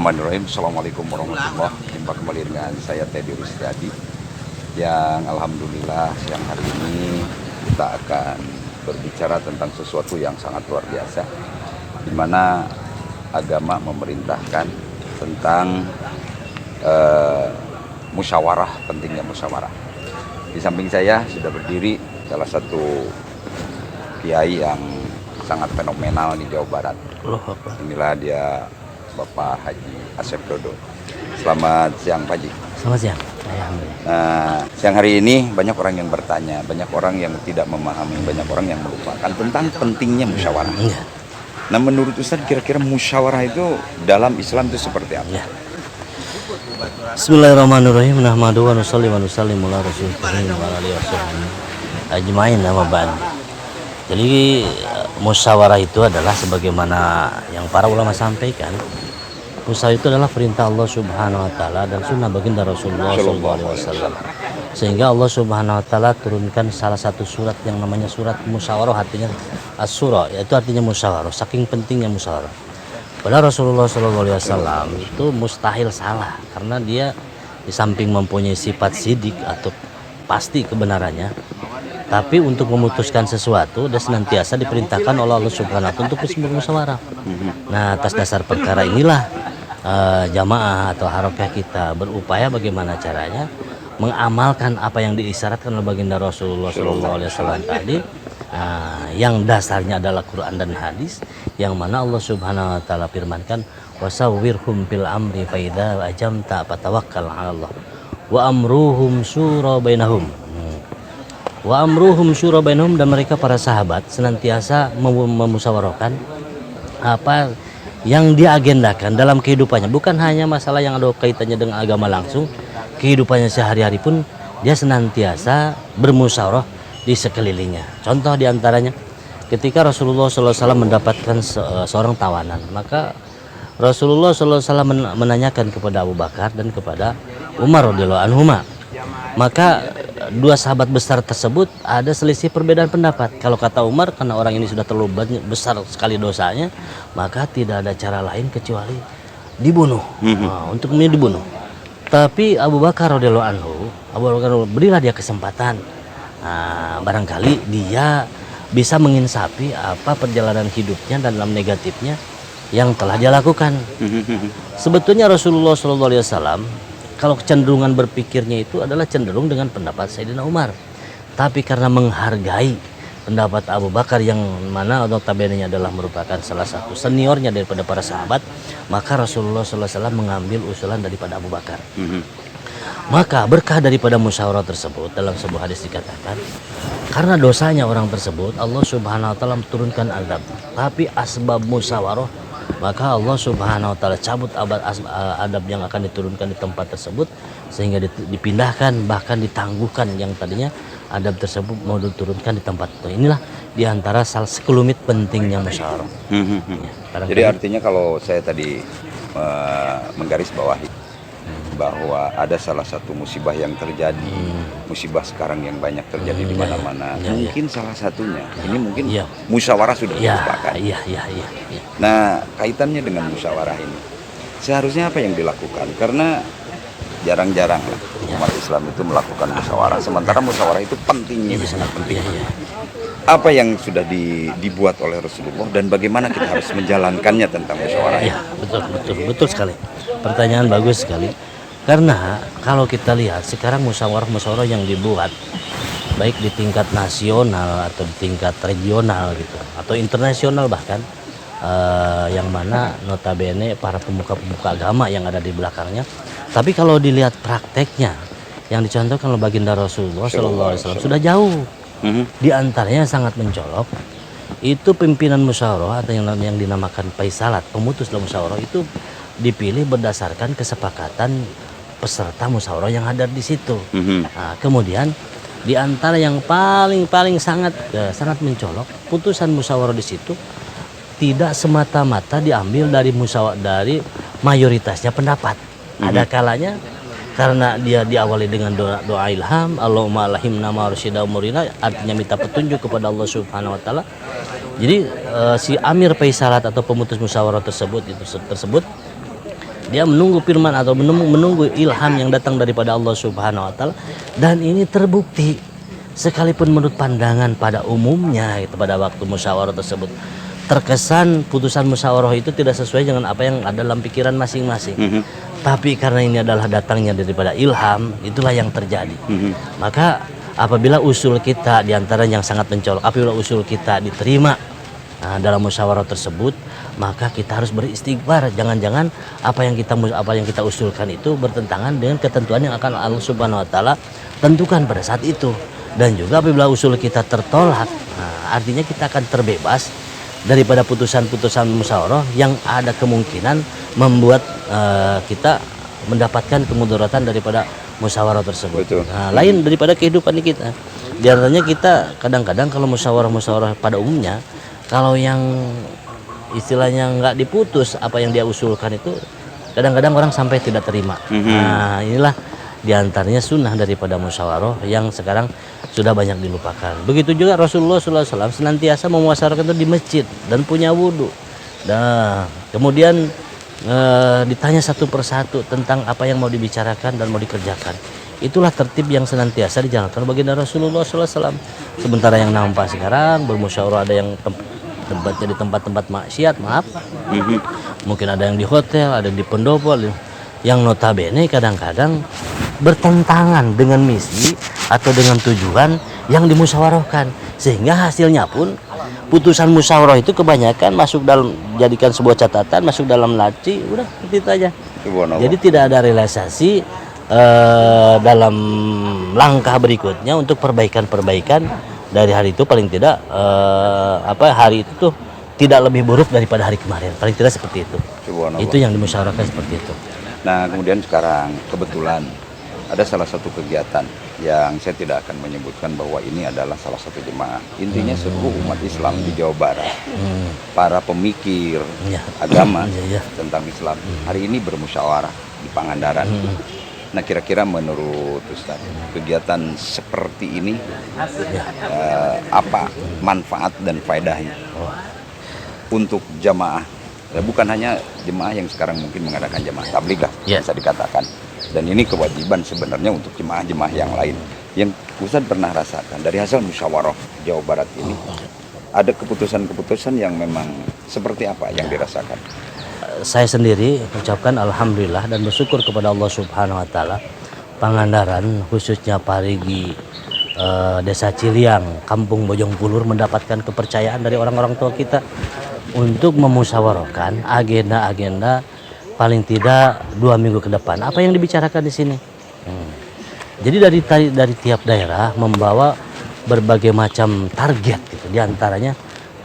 Bismillahirrahmanirrahim. Assalamualaikum warahmatullahi wabarakatuh. Jumpa kembali dengan saya Teddy Rusdiadi, yang alhamdulillah siang hari ini kita akan berbicara tentang sesuatu yang sangat luar biasa, di mana agama memerintahkan tentang musyawarah, pentingnya musyawarah. Di samping saya sudah berdiri salah satu kiai yang sangat fenomenal di Jawa Barat. Inilah dia, Bapak Haji Asep Dodo. Selamat siang Pak Haji. Selamat siang. Alhamdulillah. Nah, siang hari ini banyak orang yang bertanya, banyak orang yang tidak memahami, banyak orang yang melupakan tentang pentingnya musyawarah. Ya. Nah, menurut Ustaz kira-kira musyawarah itu dalam Islam itu seperti apa? Ya. Bismillahirrahmanirrahim. Nahmadu wa nusalli wa nusallimu ala rasulil karim wa ala alihi washabbihi ajmain amma ba'd. Jadi musyawarah itu adalah sebagaimana yang para ulama sampaikan. Musyawarah itu adalah perintah Allah Subhanahu wa taala dan sunnah baginda Rasulullah sallallahu alaihi wasallam. Sehingga Allah Subhanahu wa taala turunkan salah satu surat yang namanya surat musyawarah, artinya as-surah, yaitu artinya musyawarah, saking pentingnya musyawarah. Padahal Rasulullah sallallahu alaihi wasallam itu mustahil salah, karena dia di samping mempunyai sifat sidik atau pasti kebenarannya, tapi untuk memutuskan sesuatu dia senantiasa diperintahkan oleh Allah Subhanahu wa taala untuk bermusyawarah. Nah, atas dasar perkara inilah jamaah atau harakah kita berupaya bagaimana caranya mengamalkan apa yang diisyaratkan oleh baginda Rasulullah SAW tadi, yang dasarnya adalah Quran dan hadis, yang mana Allah Subhanahu wa taala firmankan wasawwirhum fil amri fa idza ajamta fatawakkal 'ala Allah wa amruhum syura bainahum. Wa amruhum syura bainahum, dan mereka para sahabat senantiasa memusyawarahkan apa yang dia agendakan dalam kehidupannya, bukan hanya masalah yang ada kaitannya dengan agama langsung, kehidupannya sehari-hari pun dia senantiasa bermusyawarah di sekelilingnya. Contoh diantaranya ketika Rasulullah SAW mendapatkan seorang tawanan, maka Rasulullah SAW menanyakan kepada Abu Bakar dan kepada Umar radhiyallahu anhuma. Maka dua sahabat besar tersebut ada selisih perbedaan pendapat. Kalau kata Umar, karena orang ini sudah terlalu besar sekali dosanya, maka tidak ada cara lain kecuali dibunuh. Untuk ini dibunuh. Tapi Abu Bakar radhiyallahu anhu, berilah dia kesempatan. Barangkali dia bisa menginsafi apa perjalanan hidupnya dan dalam negatifnya yang telah dia lakukan. Sebetulnya Rasulullah SAW kalau kecenderungan berpikirnya itu adalah cenderung dengan pendapat Sayyidina Umar, tapi karena menghargai pendapat Abu Bakar yang mana notabene adalah merupakan salah satu seniornya daripada para sahabat, maka Rasulullah SAW mengambil usulan daripada Abu Bakar. Maka berkah daripada musyawarah tersebut, dalam sebuah hadis dikatakan, karena dosanya orang tersebut Allah Subhanahu wa taala turunkan azab, tapi asbab musyawarah, maka Allah Subhanahu wa taala cabut adab yang akan diturunkan di tempat tersebut, sehingga dipindahkan, bahkan ditangguhkan yang tadinya adab tersebut mau diturunkan di tempat itu. Inilah diantara salah sekelumit pentingnya musyawarah. Jadi artinya kalau saya tadi menggarisbawahi bahwa ada salah satu musibah yang terjadi, musibah sekarang yang banyak terjadi di mana-mana, mungkin salah satunya ini mungkin musyawarah sudah dilupakan. Nah, kaitannya dengan musyawarah ini seharusnya apa yang dilakukan? Karena jarang-jarang lah umat Islam itu melakukan musyawarah, sementara musyawarah itu pentingnya, itu sangat penting. Apa yang sudah dibuat oleh Rasulullah dan bagaimana kita harus menjalankannya tentang musyawarah? Betul sekali. Pertanyaan bagus sekali. Karena kalau kita lihat sekarang musyawarah yang dibuat baik di tingkat nasional atau di tingkat regional gitu, atau internasional bahkan, yang mana notabene para pemuka-pemuka agama yang ada di belakangnya. Tapi kalau dilihat prakteknya yang dicontohkan oleh baginda Rasulullah SAW sudah jauh. Di antaranya sangat mencolok itu pimpinan musyawarah atau yang dinamakan faisalat, pemutus dalam musyawarah itu dipilih berdasarkan kesepakatan peserta musyawarah yang hadir di situ. Nah, kemudian di antara yang paling sangat mencolok, putusan musyawarah di situ tidak semata-mata diambil dari mayoritasnya pendapat. Ada kalanya karena dia diawali dengan doa ilham, Allahumma alhimna ma rasyida umurina, artinya minta petunjuk kepada Allah Subhanahu wa taala. Jadi si Amir Faisalat atau pemutus musyawarah tersebut Dia menunggu firman atau menunggu ilham yang datang daripada Allah Subhanahu wa taala, dan ini terbukti sekalipun menurut pandangan pada umumnya itu pada waktu musyawarah tersebut terkesan putusan musyawarah itu tidak sesuai dengan apa yang ada dalam pikiran masing-masing. Tapi karena ini adalah datangnya daripada ilham, itulah yang terjadi. Maka apabila usul kita diantara yang sangat mencolok, apabila usul kita diterima dalam musyawarah tersebut, maka kita harus beristighfar. Jangan-jangan apa yang kita usulkan itu bertentangan dengan ketentuan yang akan Allah Subhanahu wa taala tentukan pada saat itu. Dan juga apabila usul kita tertolak, artinya kita akan terbebas daripada putusan-putusan musyawarah yang ada kemungkinan membuat kita mendapatkan kemudaratan daripada musyawarah tersebut. Lain daripada kehidupan kita. Di antaranya kita kadang-kadang kalau musyawarah pada umumnya, kalau yang istilahnya nggak diputus apa yang dia usulkan itu, kadang-kadang orang sampai tidak terima. Nah, inilah diantaranya sunnah daripada musyawarah yang sekarang sudah banyak dilupakan. Begitu juga Rasulullah SAW senantiasa memuasarakan itu di masjid dan punya wudhu. Nah, kemudian ditanya satu persatu tentang apa yang mau dibicarakan dan mau dikerjakan. Itulah tertib yang senantiasa dijalankan baginda Rasulullah SAW. Sementara yang nampak sekarang bermusyawarah ada yang tempatnya di tempat-tempat maksiat, maaf. Mungkin ada yang di hotel, ada yang di pendopo, yang notabene kadang-kadang bertentangan dengan misi atau dengan tujuan yang dimusyawarahkan, sehingga hasilnya pun putusan musyawarah itu kebanyakan masuk dalam, jadikan sebuah catatan, masuk dalam laci, udah seperti itu aja. Jadi tidak ada realisasi dalam langkah berikutnya untuk perbaikan-perbaikan dari hari itu, paling tidak hari itu tuh tidak lebih buruk daripada hari kemarin, paling tidak seperti itu. Itu yang dimusyawarahkan seperti itu. Nah, kemudian sekarang kebetulan ada salah satu kegiatan yang saya tidak akan menyebutkan bahwa ini adalah salah satu jemaah. Intinya seluruh umat Islam di Jawa Barat, para pemikir agama tentang Islam, hari ini bermusyawarah di Pangandaran. Nah, kira-kira menurut Ustaz, kegiatan seperti ini apa manfaat dan faedahnya untuk jamaah? Bukan hanya jemaah yang sekarang mungkin mengadakan jemaah tabligh lah, bisa dikatakan. Dan ini kewajiban sebenarnya untuk jemaah-jemaah yang lain. Yang Ustaz pernah rasakan dari hasil musyawarah Jawa Barat ini, ada keputusan-keputusan yang memang seperti apa yang dirasakan? Saya sendiri ucapkan alhamdulillah dan bersyukur kepada Allah Subhanahu wa taala. Pangandaran khususnya Parigi, Desa Ciliang, Kampung Bojongkulur mendapatkan kepercayaan dari orang-orang tua kita untuk memusyawarahkan agenda-agenda paling tidak 2 minggu ke depan. Apa yang dibicarakan di sini? Jadi dari tiap daerah membawa berbagai macam target gitu. Di antaranya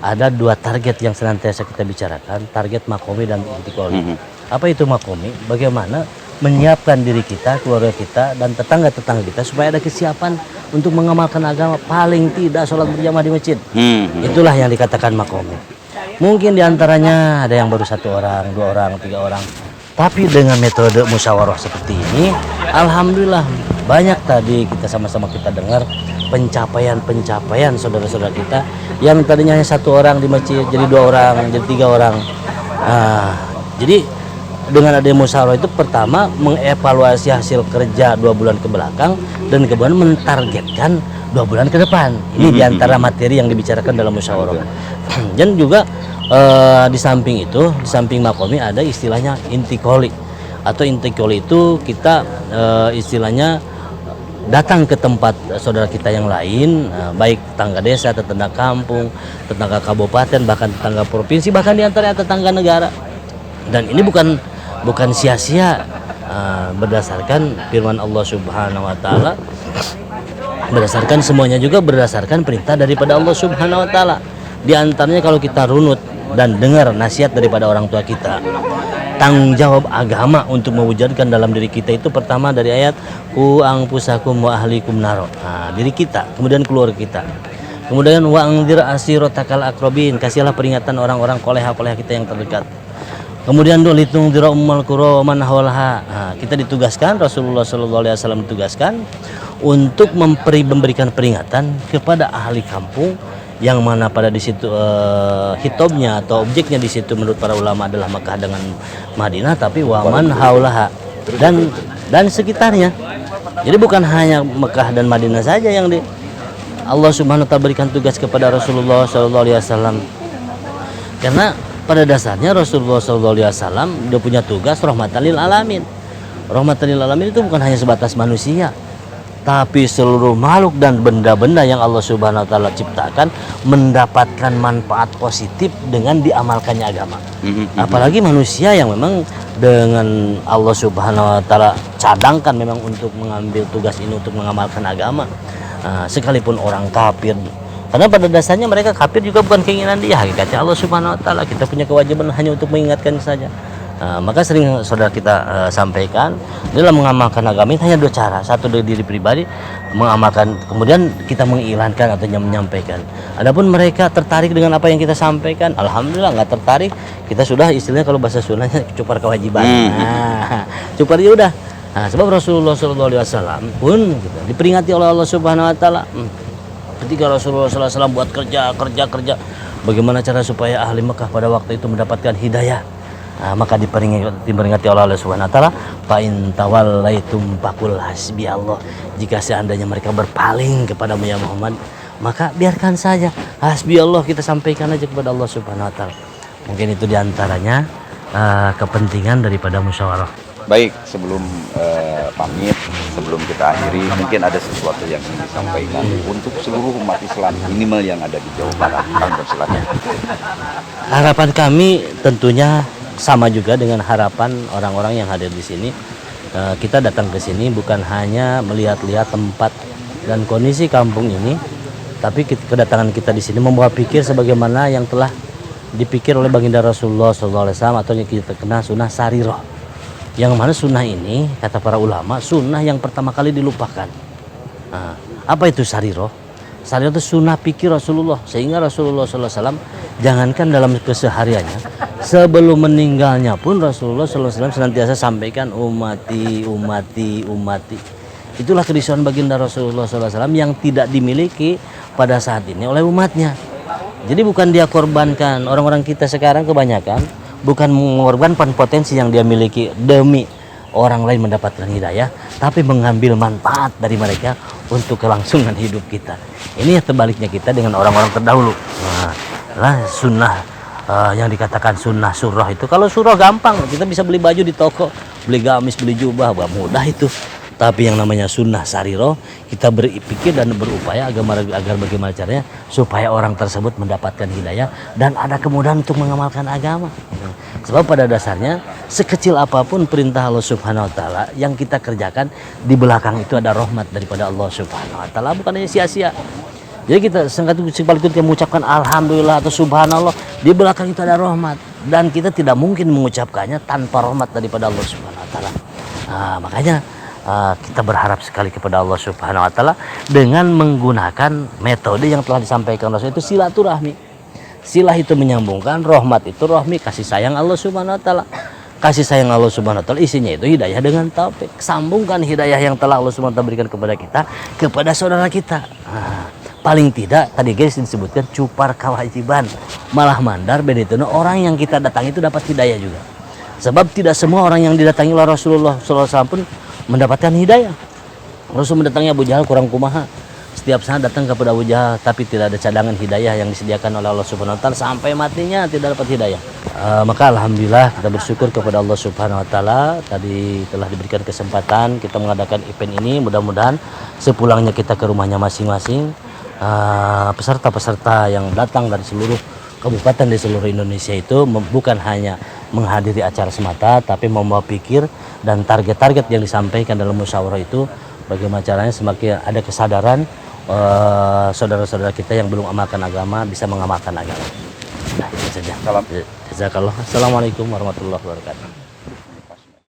ada 2 target yang senantiasa kita bicarakan, target makomi dan intikoli. Apa itu makomi? Bagaimana menyiapkan diri kita, keluarga kita, dan tetangga-tetangga kita supaya ada kesiapan untuk mengamalkan agama, paling tidak sholat berjamaah di masjid. Itulah yang dikatakan makomi. Mungkin diantaranya ada yang baru 1 orang, 2 orang, 3 orang. Tapi dengan metode musyawarah seperti ini, alhamdulillah banyak tadi kita sama-sama kita dengar pencapaian saudara-saudara kita yang tadinya hanya 1 orang di masjid jadi 2 orang, jadi 3 orang. Jadi dengan adanya musyawarah itu pertama mengevaluasi hasil kerja 2 bulan ke belakang dan kemudian mentargetkan 2 bulan ke depan. Ini diantara materi yang dibicarakan dalam musyawarah. Dan juga di samping itu, di samping makomi ada istilahnya intikoli. Atau intikoli itu kita istilahnya datang ke tempat saudara kita yang lain, baik tetangga desa, tetangga kampung, tetangga kabupaten, bahkan tetangga provinsi, bahkan diantara tetangga negara. Dan ini bukan sia-sia, berdasarkan firman Allah Subhanahu wa taala, berdasarkan semuanya juga berdasarkan perintah daripada Allah Subhanahu wa taala. Di antaranya kalau kita runut dan dengar nasihat daripada orang tua kita, tanggung jawab agama untuk mewujudkan dalam diri kita itu pertama dari ayat ku anfusakum wa ahlikum naro. Diri kita, kemudian keluarga kita. Kemudian wa anzir asiratakal aqrabin, kasihlah peringatan orang-orang koleha-koleha kita yang terdekat. Kemudian litung dira ummal qura man hawlaha. Kita ditugaskan, Rasulullah sallallahu alaihi wasallam ditugaskan untuk memberikan peringatan kepada ahli kampung yang mana pada di situ hitobnya atau objeknya di situ menurut para ulama adalah Mekah dengan Madinah, tapi waman haulaha dan sekitarnya. Jadi bukan hanya Mekah dan Madinah saja yang Allah Subhanahu wa taala berikan tugas kepada Rasulullah sallallahu alaihi wasallam. Karena pada dasarnya Rasulullah sallallahu alaihi wasallam dia punya tugas rahmatan lil alamin. Rahmatan lil alamin itu bukan hanya sebatas manusia, tapi seluruh makhluk dan benda-benda yang Allah Subhanahu wa taala ciptakan mendapatkan manfaat positif dengan diamalkannya agama. Apalagi manusia yang memang dengan Allah Subhanahu wa taala cadangkan memang untuk mengambil tugas ini untuk mengamalkan agama. Sekalipun orang kafir, karena pada dasarnya mereka kafir juga bukan keinginan dia, hakikatnya Allah Subhanahu wa taala. Kita punya kewajiban hanya untuk mengingatkan saja. Maka sering saudara kita sampaikan dalam mengamalkan agama itu hanya dua cara. Satu dari diri pribadi mengamalkan, kemudian kita mengiklankan atau menyampaikan. Adapun mereka tertarik dengan apa yang kita sampaikan, alhamdulillah. Nggak tertarik, kita sudah istilahnya kalau bahasa Sundanya cupar kewajiban. Cupar ya udah. Sebab Rasulullah SAW pun gitu, diperingati oleh Allah Subhanahu wa taala. Ketika Rasulullah SAW buat kerja, bagaimana cara supaya ahli Mekah pada waktu itu mendapatkan hidayah. Maka diperingati oleh Allah Subhanahu wa taala, fa in tawallaitum faqul hasbi Allah. Jika seandainya mereka berpaling kepadamu ya Muhammad, maka biarkan saja hasbi Allah, kita sampaikan aja kepada Allah Subhanahu wa taala. Mungkin itu diantaranya kepentingan daripada musyawarah. Baik, sebelum pamit, sebelum kita akhiri, mungkin ada sesuatu yang ingin disampaikan untuk seluruh umat Islam minimal yang ada di Jawa Barat. Silakan. Harapan kami tentunya sama juga dengan harapan orang-orang yang hadir di sini. Kita datang ke sini bukan hanya melihat-lihat tempat dan kondisi kampung ini, tapi kedatangan kita di sini membawa pikir sebagaimana yang telah dipikir oleh baginda Rasulullah SAW atau yang kita kenal sunnah sariroh. Yang mana sunnah ini, kata para ulama, sunnah yang pertama kali dilupakan. Apa itu sariroh? Sariroh itu sunnah pikir Rasulullah. Sehingga Rasulullah SAW jangankan dalam kesehariannya, sebelum meninggalnya pun Rasulullah SAW senantiasa sampaikan umati. Itulah kerisauan baginda Rasulullah SAW yang tidak dimiliki pada saat ini oleh umatnya. Jadi bukan dia korbankan, orang-orang kita sekarang kebanyakan bukan mengorbankan potensi yang dia miliki demi orang lain mendapatkan hidayah, tapi mengambil manfaat dari mereka untuk kelangsungan hidup kita. Ini terbaliknya kita dengan orang-orang terdahulu. Sunnah yang dikatakan sunnah surah itu, kalau surah gampang, kita bisa beli baju di toko, beli gamis, beli jubah, mudah itu. Tapi yang namanya sunnah sariroh, kita berpikir dan berupaya agar bagaimana caranya supaya orang tersebut mendapatkan hidayah dan ada kemudahan untuk mengamalkan agama. Sebab pada dasarnya sekecil apapun perintah Allah Subhanahu wa taala yang kita kerjakan, di belakang itu ada rahmat daripada Allah Subhanahu wa taala, bukan hanya sia-sia. Jadi kita sekali kita mengucapkan alhamdulillah atau subhanallah, di belakang itu ada rahmat dan kita tidak mungkin mengucapkannya tanpa rahmat daripada Allah Subhanahu wa taala. Makanya kita berharap sekali kepada Allah Subhanahu wa taala dengan menggunakan metode yang telah disampaikan Rasul, itu silaturahmi. Silah itu menyambungkan, rahmat itu rahmi, kasih sayang Allah Subhanahu wa taala. Kasih sayang Allah Subhanahu wa taala isinya itu hidayah dengan taufik. Sambungkan hidayah yang telah Allah Subhanahu wa taala berikan kepada kita kepada saudara kita. Paling tidak tadi guys disebutkan cupar kewajiban, malah mandar benitono orang yang kita datangi itu dapat hidayah juga. Sebab tidak semua orang yang didatangi oleh Rasulullah SAW pun mendapatkan hidayah. Rasul mendatangi Abu Jahal kurang kumaha. Setiap saat datang kepada Abu Jahal, tapi tidak ada cadangan hidayah yang disediakan oleh Allah Subhanahu wa taala, sampai matinya tidak dapat hidayah. Maka alhamdulillah kita bersyukur kepada Allah Subhanahu wa taala, tadi telah diberikan kesempatan kita mengadakan event ini. Mudah-mudahan sepulangnya kita ke rumahnya masing-masing, peserta-peserta yang datang dari seluruh kabupaten di seluruh Indonesia itu bukan hanya menghadiri acara semata, tapi membawa pikir dan target-target yang disampaikan dalam musyawarah itu, bagaimana caranya semakin ada kesadaran saudara-saudara kita yang belum amalkan agama bisa mengamalkan agama. Nah, itu saja. Jazakallah. Assalamualaikum warahmatullahi wabarakatuh.